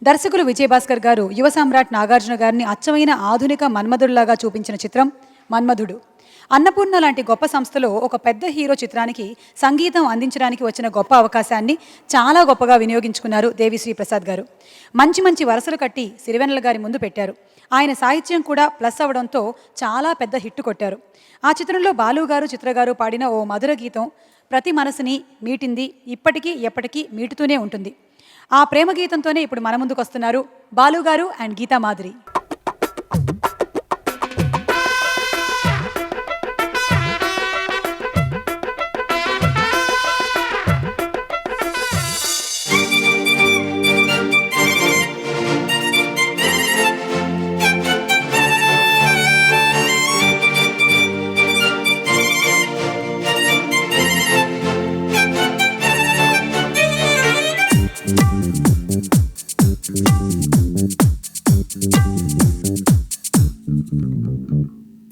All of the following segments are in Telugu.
దర్శకులు విజయభాస్కర్ గారు యువ సామ్రాట్ నాగార్జున గారిని అచ్చమైన ఆధునిక మన్మధుడిలాగా చూపించిన చిత్రం మన్మధుడు. అన్నపూర్ణ లాంటి గొప్ప సంస్థలో ఒక పెద్ద హీరో చిత్రానికి సంగీతం అందించడానికి వచ్చిన గొప్ప అవకాశాన్ని చాలా గొప్పగా వినియోగించుకున్నారు దేవిశ్రీ ప్రసాద్ గారు. మంచి మంచి వరసలు కట్టి సిరివెన్నెల గారి ముందు పెట్టారు. ఆయన సాహిత్యం కూడా ప్లస్ అవడంతో చాలా పెద్ద హిట్ కొట్టారు. ఆ చిత్రంలో బాలు గారు, చిత్ర గారు పాడిన ఓ మధుర గీతం ప్రతి మనసుని మీటింది, ఇప్పటికీ ఎప్పటికీ మీటుతూనే ఉంటుంది. ఆ ప్రేమ గీతంతోనే ఇప్పుడు మన ముందుకు వస్తున్నారు బాలు గారు అండ్ గీతా మాధురి.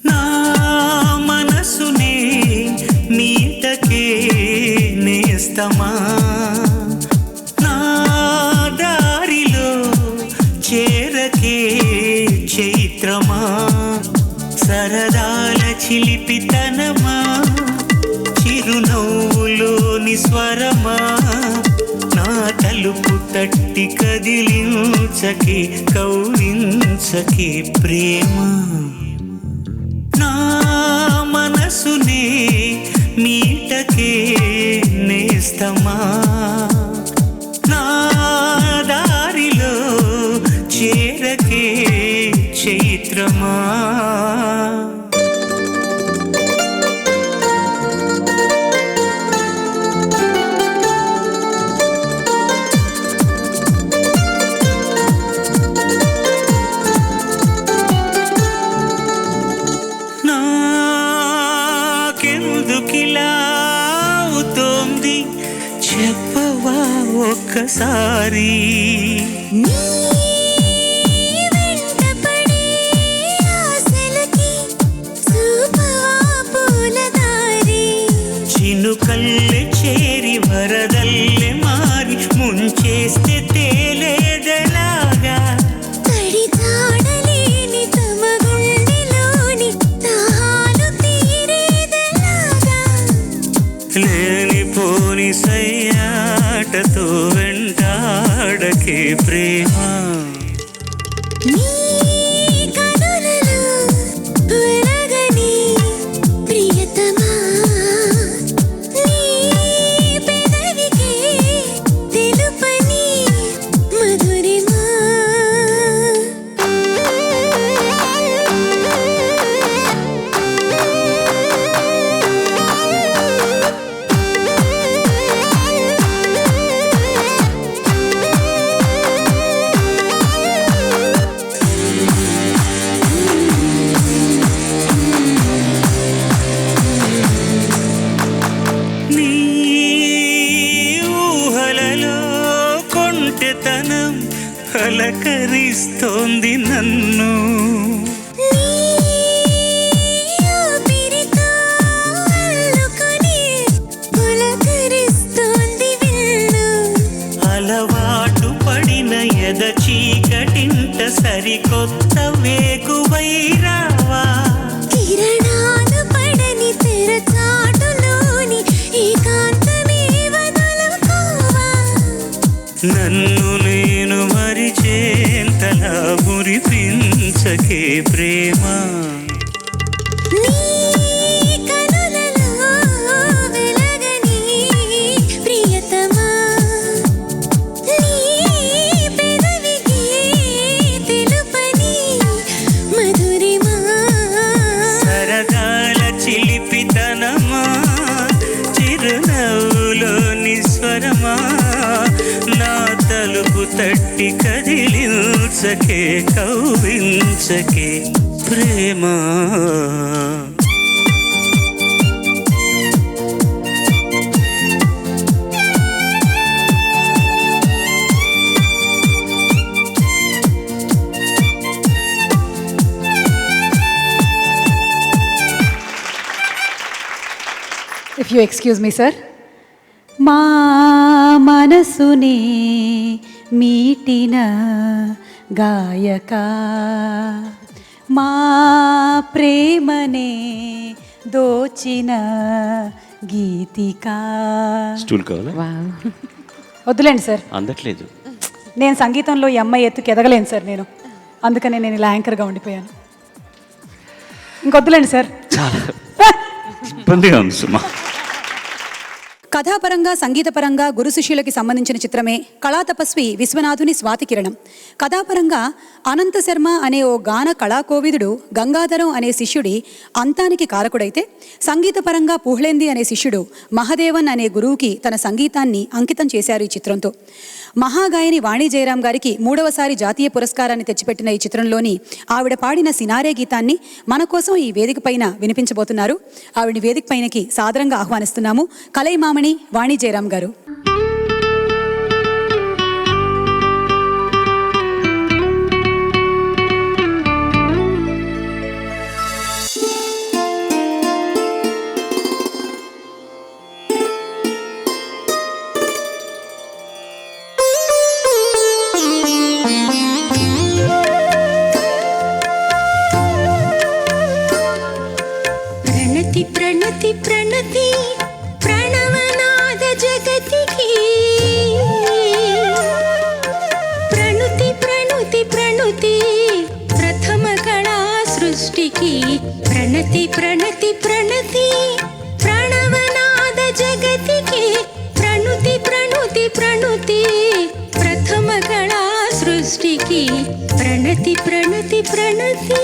నా మనసునే మీటకే నేస్తమా, నా దారిలో చేరకే చైత్రమా, సరదాల చిలిపితనమా, చిరునవ్వులోని స్వరమా, నా తలుపు తట్టి కదిలించకే కౌలించకే ప్రేమ. నా మనసునే మీటకే నేస్తమా, నా దారిలో చేరకే చైత్రమా. నాకెందుకిలా అవుతోంది చెప్పవా ఒక్కసారి. చినుకల్లె చేరి వరదల్లె మారి ముంచేస్తే తేలేదెలాగా, లేనిపోని సయ్యాటతో వెంటాడకే ప్రేమ. కొంటెతనం అలకరిస్తోంది నన్ను, అలవాటు పడిన ఎద చీకటింట సరికొత్త వేకువైరావా, నన్ను నేను మరిచేంతలా మురిపించకే ప్రేమ. సరదాల చిలిపితనమా, చిరునవ్వులోని స్వరమా, నా తలుపు తట్టి కదిలించకే కౌవించకే ప్రేమ. If you excuse me, sir. మా మనసునే మీటిన గాయక మా ప్రేమనే దోచిన గీతికా. స్టూల్ కావాలా? వద్దులేండి సార్, అందట్లేదు. నేను సంగీతంలో ఈ అమ్మాయి ఎత్తుకు ఎదగలేను సార్ నేను, అందుకని నేను ఇలా యాంకర్గా ఉండిపోయాను. ఇంకొద్దులేండి సార్. చాలా ఇబ్బందిగా ఉంది సుమా. కథాపరంగా సంగీతపరంగా గురు శిష్యులకి సంబంధించిన చిత్రమే కళా తపస్వి విశ్వనాథుని స్వాతి కిరణం. కథాపరంగా అనంత శర్మ అనే ఓ గాన కళాకోవిదుడు గంగాధరం అనే శిష్యుడి అంతానికి కారకుడైతే, సంగీతపరంగా పుహ్ళేంది అనే శిష్యుడు మహదేవన్ అనే గురువుకి తన సంగీతాన్ని అంకితం చేశారు ఈ చిత్రంతో. మహాగాయని వాణి జయరాం గారికి 3వసారి జాతీయ పురస్కారాన్ని తెచ్చిపెట్టిన ఈ చిత్రంలోని ఆవిడ పాడిన సినారే గీతాన్ని మన కోసం ఈ వేదిక పైన వినిపించబోతున్నారు. ఆవిడ వేదిక పైనకి సాదరంగా ఆహ్వానిస్తున్నాము. కలైమామణి వాణి జయరాం గారు. ప్రణతి ప్రణతి ప్రణవనాద జగతికి, ప్రణుతి ప్రణుతి ప్రణుతి ప్రథమ కళా సృష్టికి. ప్రణతి ప్రణతి ప్రణతి ప్రణవనాద జగతికి, ప్రణుతి ప్రణుతి ప్రణుతి ప్రథమ కళా సృష్టికి. ప్రణతి ప్రణతి ప్రణతి.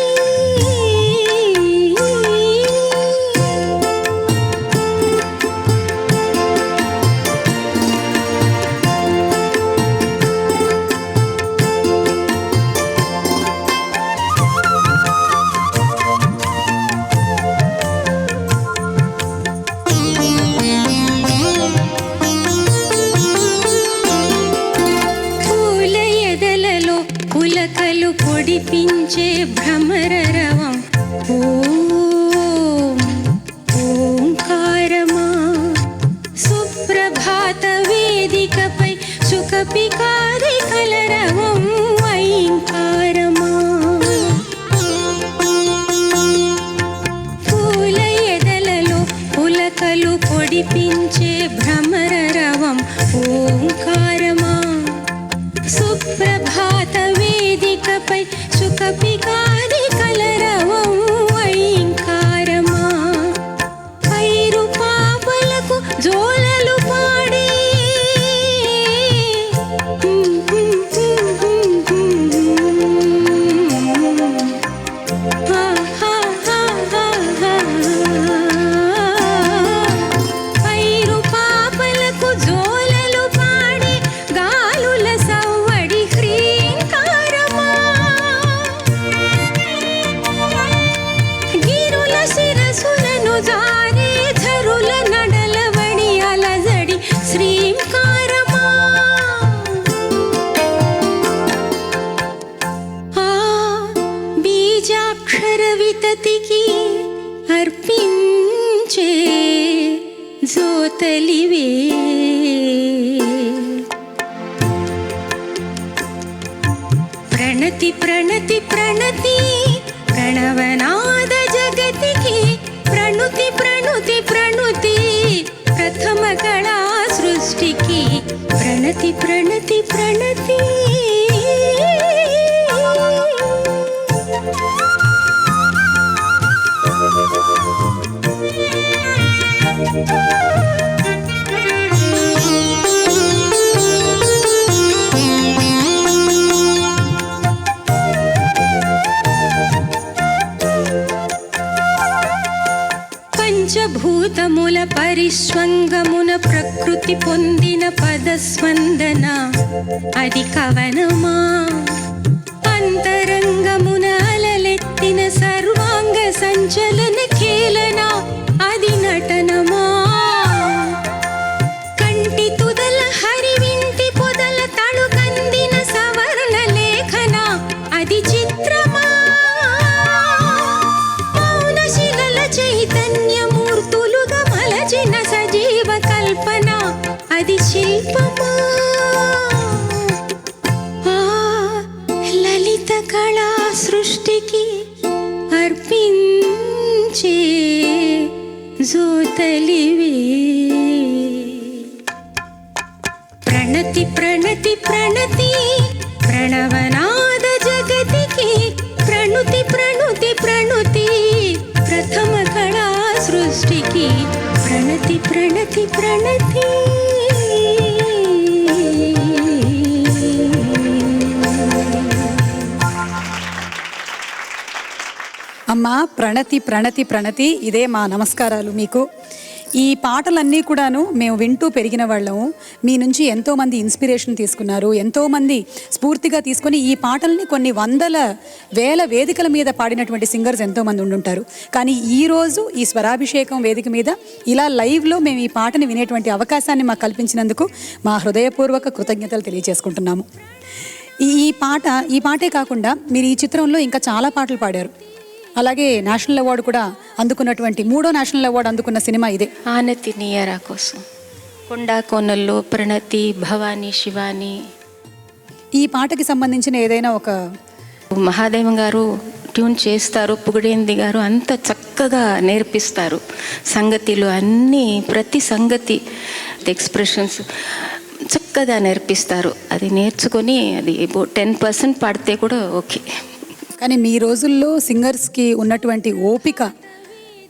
పులకలు పొడిపించే భ్రమరరవం ఓం ఓంకారమా. సుప్రభాత వేదికపై సుఖపికారి కలరవం ఐంకారమా. పూల ఎదలలో పులకలు పొడిపించే భ్రమరరవం ఓంకారమా. సుప్రభాత వేదికపై సుఖపికారి కలరవం ఐంకారమా. పైరు పాపలకు జోలలు పాడి పైరు పాపలకు జోలలు పాడి గాలుల సవ్వడి హ్రీంకారమా. గిరుల శిరసులను జారే ధరుల నడలవడి అలజడి శ్రీంకారమా. ఆ బీజాక్షర వితతికి అర్పించే జోతలివే. ప్రణతి ప్రణతి ప్రణతి ప్రణవనాద జగతికి, ప్రణుతి ప్రణుతి ప్రణుతి ప్రథమ కళా సృష్టికి. ప్రణతి ప్రణతి ప్రణతి. పంచభూతముల పరిస్వంగమున ప్రకృతి పొందిన పదస్పందన అది కవనమా. అంతరంగమున అలలెత్తిన సర్వాంగ సంచలన ఖేళన అది నటనమా. కంటి తుదల హరివింటి పొదల తళుకందిన సవర్ణ లేఖన అది చిత్రమా. మౌన శిలల చైతన్యమూర్తులుగా మలచిన సజీవ కల్పన అది శిల్పమా. కళా సృష్టికి అర్పించే జోతలివే. ప్రణతి ప్రణతి ప్రణతి ప్రణవనాద జగతికి ప్రణుతి ప్రణుతి ప్రణుతి ప్రథమ కళా సృష్టికి ప్రణతి ప్రణతి ప్రణతి. అమ్మా ప్రణతి ప్రణతి ప్రణతి, ఇదే మా నమస్కారాలు మీకు. ఈ పాటలన్నీ కూడాను మేము వింటూ పెరిగిన వాళ్ళము. మీ నుంచి ఎంతోమంది ఇన్స్పిరేషన్ తీసుకున్నారు, ఎంతోమంది స్ఫూర్తిగా తీసుకొని ఈ పాటల్ని కొన్ని వందల వేల వేదికల మీద పాడినటువంటి సింగర్స్ ఎంతోమంది ఉండుంటారు. కానీ ఈరోజు ఈ స్వరాభిషేకం వేదిక మీద ఇలా లైవ్లో మేము ఈ పాటని వినేటువంటి అవకాశాన్ని మాకు కల్పించినందుకు మా హృదయపూర్వక కృతజ్ఞతలు తెలియజేసుకుంటున్నాము. ఈ పాటే కాకుండా మీరు ఈ చిత్రంలో ఇంకా చాలా పాటలు పాడారు. అలాగే నేషనల్ అవార్డు కూడా అందుకున్నటువంటి 3వ నేషనల్ అవార్డు అందుకున్న సినిమా ఇదే, ఆనతి నీయరా కోసం. కొండా కోనల్లో ప్రణతి, భవానీ, శివాని. ఈ పాటకి సంబంధించిన ఏదైనా ఒక మహాదేవం గారు ట్యూన్ చేస్తారు, పుగడేంది గారు అంత చక్కగా నేర్పిస్తారు. సంగతిలు అన్నీ, ప్రతి సంగతి ఎక్స్ప్రెషన్స్ చక్కగా నేర్పిస్తారు. అది నేర్చుకొని అది 10% పాడితే కూడా ఓకే. కానీ మీ రోజుల్లో సింగర్స్కి ఉన్నటువంటి ఓపిక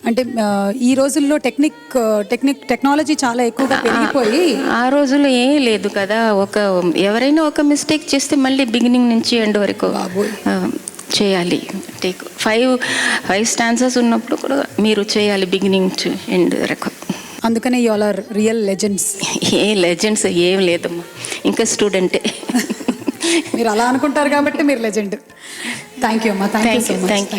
అంటే ఈ రోజుల్లో టెక్నాలజీ చాలా ఎక్కువగా పెరిగిపోయి ఆ రోజుల్లో ఏం లేదు కదా. ఎవరైనా ఒక మిస్టేక్ చేస్తే మళ్ళీ బిగినింగ్ నుంచి ఎండ్ వరకు చేయాలి. టేక్ 5 స్టాన్సెస్ ఉన్నప్పుడు కూడా మీరు చేయాలి బిగినింగ్ టు ఎండ్ వరకు. అందుకనే you all are real legends. ఏ లెజెండ్స్ ఏం లేదమ్మా, ఇంకా స్టూడెంటే. మీరు అలా అనుకుంటారు కాబట్టి మీరు లెజెండ్. థ్యాంక్ యూ అమ్మా. Thank you so much. Thank you.